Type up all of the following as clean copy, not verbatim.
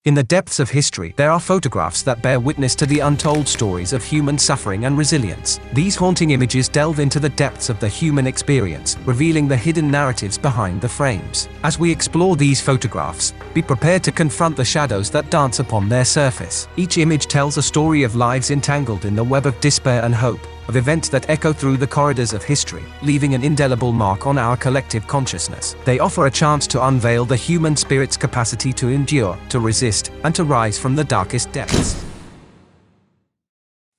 In the depths of history, there are photographs that bear witness to the untold stories of human suffering and resilience. These haunting images delve into the depths of the human experience, revealing the hidden narratives behind the frames. As we explore these photographs, be prepared to confront the shadows that dance upon their surface. Each image tells a story of lives entangled in the web of despair and hope, of events that echo through the corridors of history, leaving an indelible mark on our collective consciousness. They offer a chance to unveil the human spirit's capacity to endure, to resist, and to rise from the darkest depths.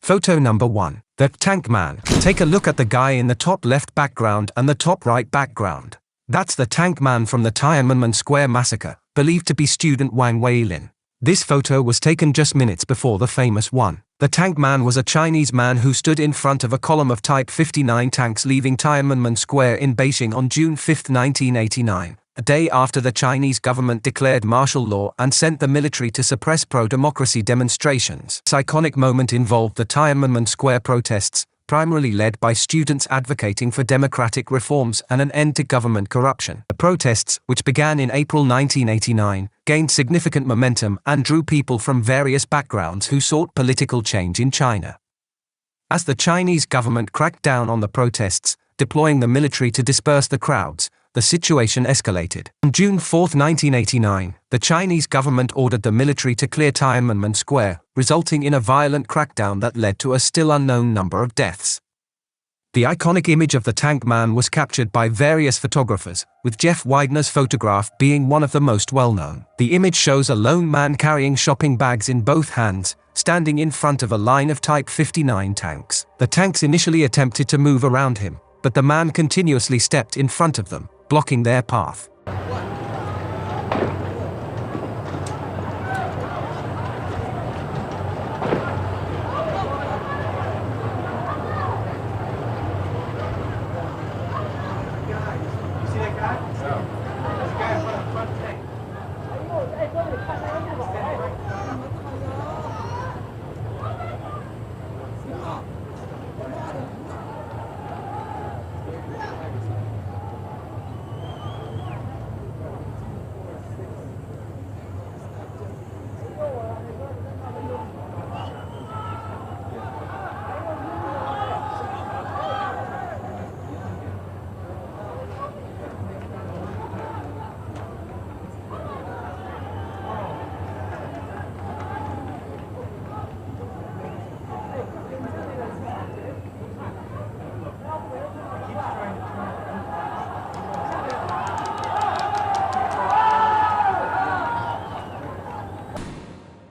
Photo number 1. The Tank Man. Take a look at the guy in the top left background and the top right background. That's the Tank Man from the Tiananmen Square massacre, believed to be student Wang Weilin. This photo was taken just minutes before the famous one. The Tank Man was a Chinese man who stood in front of a column of Type 59 tanks leaving Tiananmen Square in Beijing on June 5, 1989, a day after the Chinese government declared martial law and sent the military to suppress pro-democracy demonstrations. This iconic moment involved the Tiananmen Square protests, primarily led by students advocating for democratic reforms and an end to government corruption. The protests, which began in April 1989, gained significant momentum and drew people from various backgrounds who sought political change in China. As the Chinese government cracked down on the protests, deploying the military to disperse the crowds, the situation escalated. On June 4, 1989, the Chinese government ordered the military to clear Tiananmen Square, resulting in a violent crackdown that led to a still unknown number of deaths. The iconic image of the Tank Man was captured by various photographers, with Jeff Widener's photograph being one of the most well-known. The image shows a lone man carrying shopping bags in both hands, standing in front of a line of Type 59 tanks. The tanks initially attempted to move around him, but the man continuously stepped in front of them, blocking their path.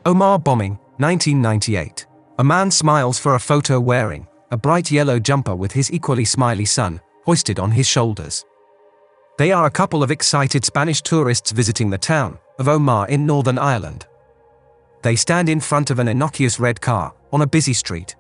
Omar bombing, 1998. A man smiles for a photo wearing a bright yellow jumper with his equally smiley son hoisted on his shoulders. They are a couple of excited Spanish tourists visiting the town of Omar in Northern Ireland. They stand in front of an innocuous red car on a busy street.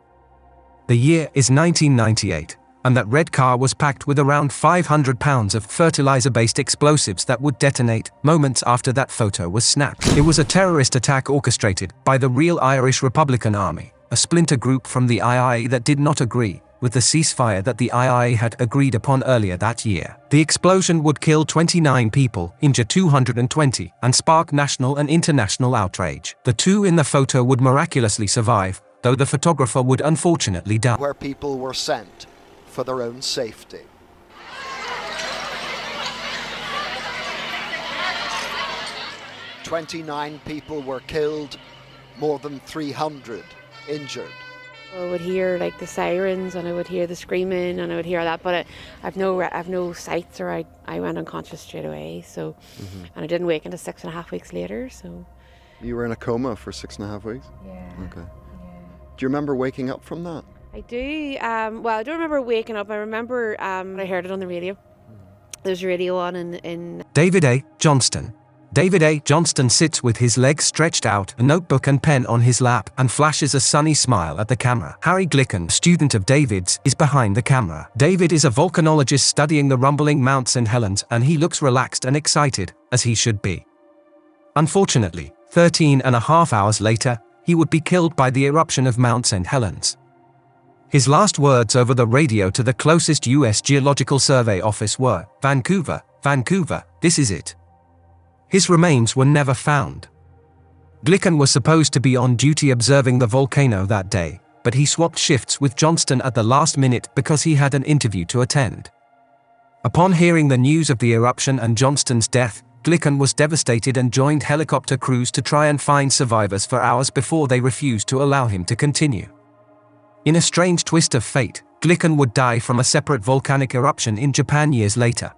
The year is 1998, and that red car was packed with around 500 pounds of fertilizer-based explosives that would detonate moments after that photo was snapped. It was a terrorist attack orchestrated by the Real Irish Republican Army, a splinter group from the IRA that did not agree with the ceasefire that the IRA had agreed upon earlier that year. The explosion would kill 29 people, injure 220, and spark national and international outrage. The two in the photo would miraculously survive, though the photographer would unfortunately die. Where people were sent for their own safety. "29 people were killed, more than 300 injured." I would hear like the sirens and I would hear the screaming and I would hear that, but I've no sights, or I went unconscious straight away. So, and I didn't wake until 6.5 weeks later. So. You were in a coma for 6.5 weeks? Yeah. Okay. Yeah. Do you remember waking up from that? I do. Well, I don't remember waking up. I remember I heard it on the radio. There's a radio on in... David A. Johnston. David A. Johnston sits with his legs stretched out, a notebook and pen on his lap, and flashes a sunny smile at the camera. Harry Glicken, student of David's, is behind the camera. David is a volcanologist studying the rumbling Mount St. Helens, and he looks relaxed and excited, as he should be. Unfortunately, 13.5 hours later, he would be killed by the eruption of Mount St. Helens. His last words over the radio to the closest U.S. Geological Survey office were, "Vancouver, Vancouver, this is it." His remains were never found. Glicken was supposed to be on duty observing the volcano that day, but he swapped shifts with Johnston at the last minute because he had an interview to attend. Upon hearing the news of the eruption and Johnston's death, Glicken was devastated and joined helicopter crews to try and find survivors for hours before they refused to allow him to continue. In a strange twist of fate, Glicken would die from a separate volcanic eruption in Japan years later.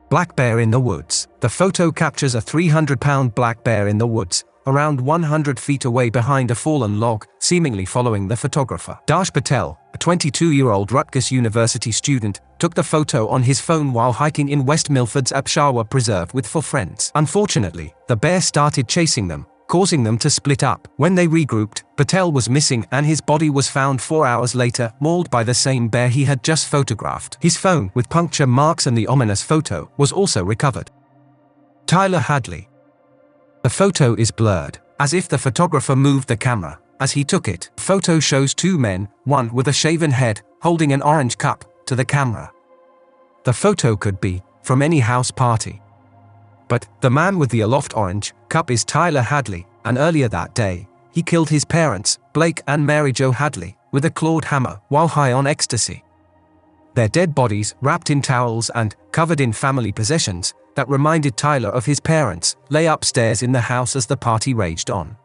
Black bear in the woods. The photo captures a 300-pound black bear in the woods, around 100 feet away behind a fallen log, seemingly following the photographer. Dash Patel, a 22-year-old Rutgers University student, took the photo on his phone while hiking in West Milford's Apshawa Preserve with 4 friends. Unfortunately, the bear started chasing them, causing them to split up. When they regrouped, Patel was missing and his body was found 4 hours later, mauled by the same bear he had just photographed. His phone, with puncture marks and the ominous photo, was also recovered. Tyler Hadley. The photo is blurred, as if the photographer moved the camera as he took it. The photo shows 2 men, one with a shaven head, holding an orange cup, to the camera. The photo could be from any house party. But the man with the aloft orange cup is Tyler Hadley, and earlier that day, he killed his parents, Blake and Mary Jo Hadley, with a clawed hammer while high on ecstasy. Their dead bodies, wrapped in towels and covered in family possessions that reminded Tyler of his parents, lay upstairs in the house as the party raged on.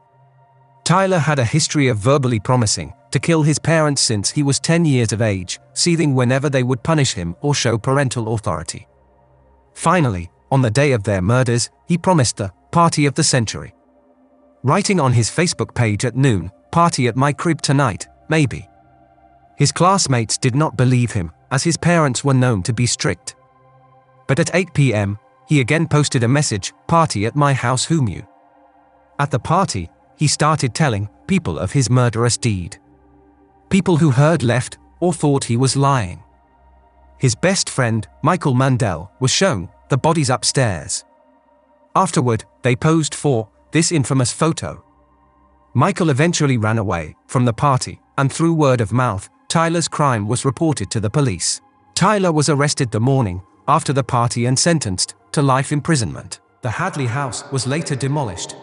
Tyler had a history of verbally promising to kill his parents since he was 10 years of age, seething whenever they would punish him or show parental authority. Finally, on the day of their murders, he promised the party of the century. Writing on his Facebook page at noon, "Party at my crib tonight, maybe." His classmates did not believe him, as his parents were known to be strict. But at 8 p.m., he again posted a message, "Party at my house whom you." At the party, he started telling people of his murderous deed. People who heard left or thought he was lying. His best friend, Michael Mandel, was shown the bodies upstairs. Afterward, they posed for this infamous photo. Michael eventually ran away from the party, and through word of mouth, Tyler's crime was reported to the police. Tyler was arrested the morning after the party and sentenced to life imprisonment. The Hadley house was later demolished.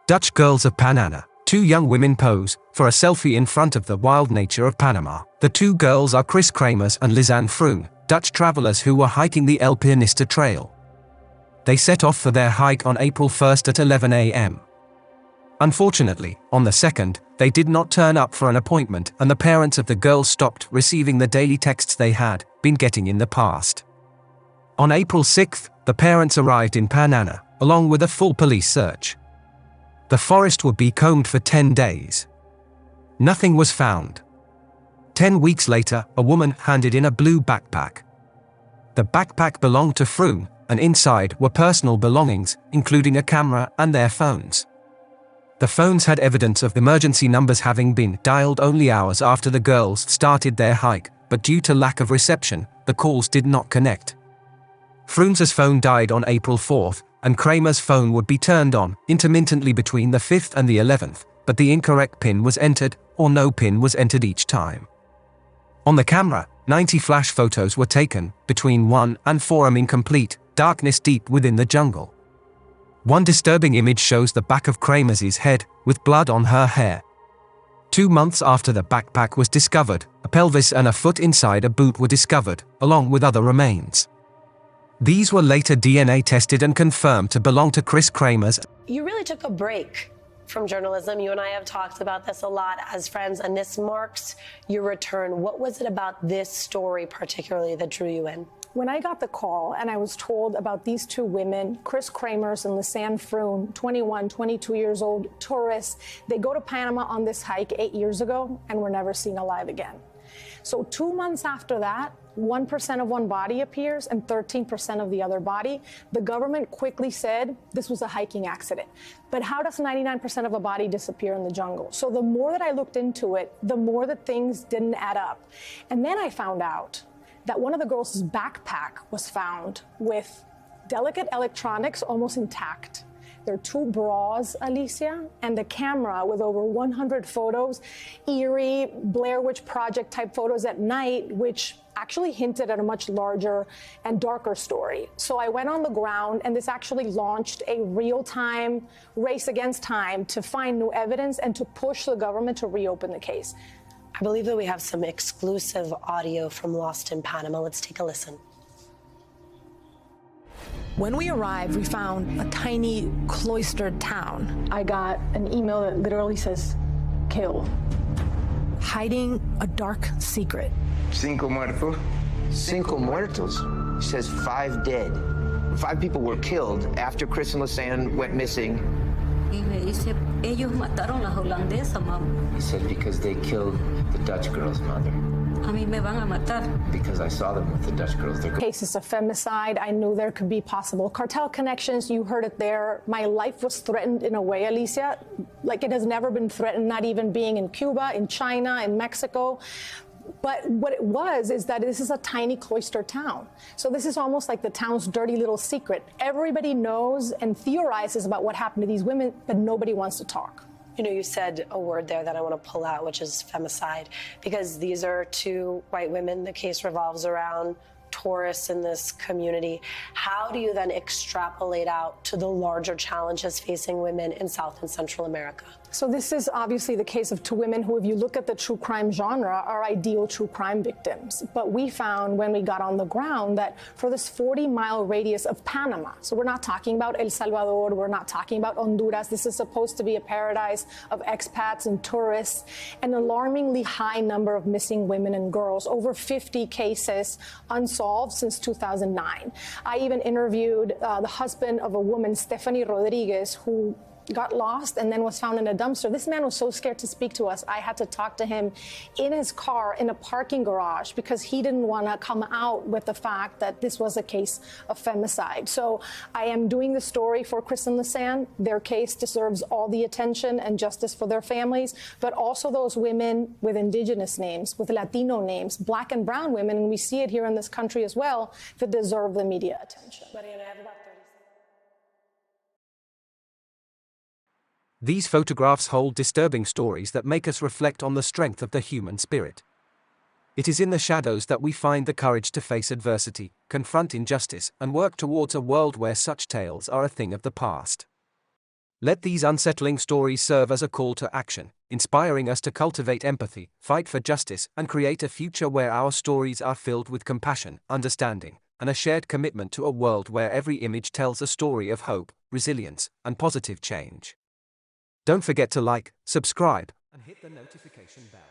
Dutch girls of Panama. 2 young women pose for a selfie in front of the wild nature of Panama. The 2 girls are Chris Kramers and Lisanne Froon, Dutch travelers who were hiking the El Pianista Trail. They set off for their hike on April 1st at 11 a.m. Unfortunately, on the 2nd, they did not turn up for an appointment and the parents of the girls stopped receiving the daily texts they had been getting in the past. On April 6th, the parents arrived in Panana, along with a full police search. The forest would be combed for 10 days. Nothing was found. 10 weeks later, a woman handed in a blue backpack. The backpack belonged to Froon, and inside were personal belongings, including a camera and their phones. The phones had evidence of emergency numbers having been dialed only hours after the girls started their hike, but due to lack of reception, the calls did not connect. Froon's phone died on April 4th, and Kramer's phone would be turned on intermittently between the 5th and the 11th, but the incorrect PIN was entered, or no PIN was entered each time. On the camera, 90 flash photos were taken, between 1 and 4 am incomplete, darkness deep within the jungle. One disturbing image shows the back of Kramer's head, with blood on her hair. 2 months after the backpack was discovered, a pelvis and a foot inside a boot were discovered, along with other remains. These were later DNA tested and confirmed to belong to Chris Kramers. You really took a break from journalism. You and I have talked about this a lot as friends, and this marks your return. What was it about this story particularly that drew you in? When I got the call and I was told about these 2 women, Chris Kramers and Lisanne Froon, 21, 22 years old, tourists, they go to Panama on this hike 8 years ago and were never seen alive again. So 2 months after that, 1% of one body appears and 13% of the other body. The government quickly said this was a hiking accident. But how does 99% of a body disappear in the jungle? So the more that I looked into it, the more that things didn't add up. And then I found out that one of the girls' backpack was found with delicate electronics almost intact. There are 2 bras, Alicia, and a camera with over 100 photos, eerie Blair Witch Project type photos at night, which actually hinted at a much larger and darker story. So I went on the ground, and this actually launched a real-time race against time to find new evidence and to push the government to reopen the case. I believe that we have some exclusive audio from Lost in Panama. Let's take a listen. When we arrived, we found a tiny cloistered town. I got an email that literally says, kill. Hiding a dark secret. Cinco muertos. Cinco muertos. It says 5 dead. 5 people were killed after Chris and Lisanne went missing. Y me dice, ellos mataron a la holandesa, mamá. He said because they killed the Dutch girl's mother. A mí me van a matar. Because I saw them with the Dutch girls. Cases of femicide. I knew there could be possible cartel connections. You heard it there. My life was threatened in a way, Alicia, like it has never been threatened, not even being in Cuba, in China, in Mexico. But what it was is that this is a tiny cloistered town. So this is almost like the town's dirty little secret. Everybody knows and theorizes about what happened to these women, but nobody wants to talk. You know, you said a word there that I want to pull out, which is femicide, because these are 2 white women. The case revolves around tourists in this community. How do you then extrapolate out to the larger challenges facing women in South and Central America? So this is obviously the case of 2 women who, if you look at the true crime genre, are ideal true crime victims. But we found when we got on the ground that for this 40-mile radius of Panama, so we're not talking about El Salvador, we're not talking about Honduras, this is supposed to be a paradise of expats and tourists, an alarmingly high number of missing women and girls, over 50 cases unsolved since 2009. I even interviewed the husband of a woman, Stephanie Rodriguez, who got lost and then was found in a dumpster. This man was so scared to speak to us. I had to talk to him in his car in a parking garage because he didn't want to come out with the fact that this was a case of femicide. So I am doing the story for Chris and Lisanne. Their case deserves all the attention and justice for their families, but also those women with indigenous names, with Latino names, black and brown women, and we see it here in this country as well, that deserve the media attention. Mariana, I have about 30 seconds. These photographs hold disturbing stories that make us reflect on the strength of the human spirit. It is in the shadows that we find the courage to face adversity, confront injustice, and work towards a world where such tales are a thing of the past. Let these unsettling stories serve as a call to action, inspiring us to cultivate empathy, fight for justice, and create a future where our stories are filled with compassion, understanding, and a shared commitment to a world where every image tells a story of hope, resilience, and positive change. Don't forget to like, subscribe, and hit the notification bell.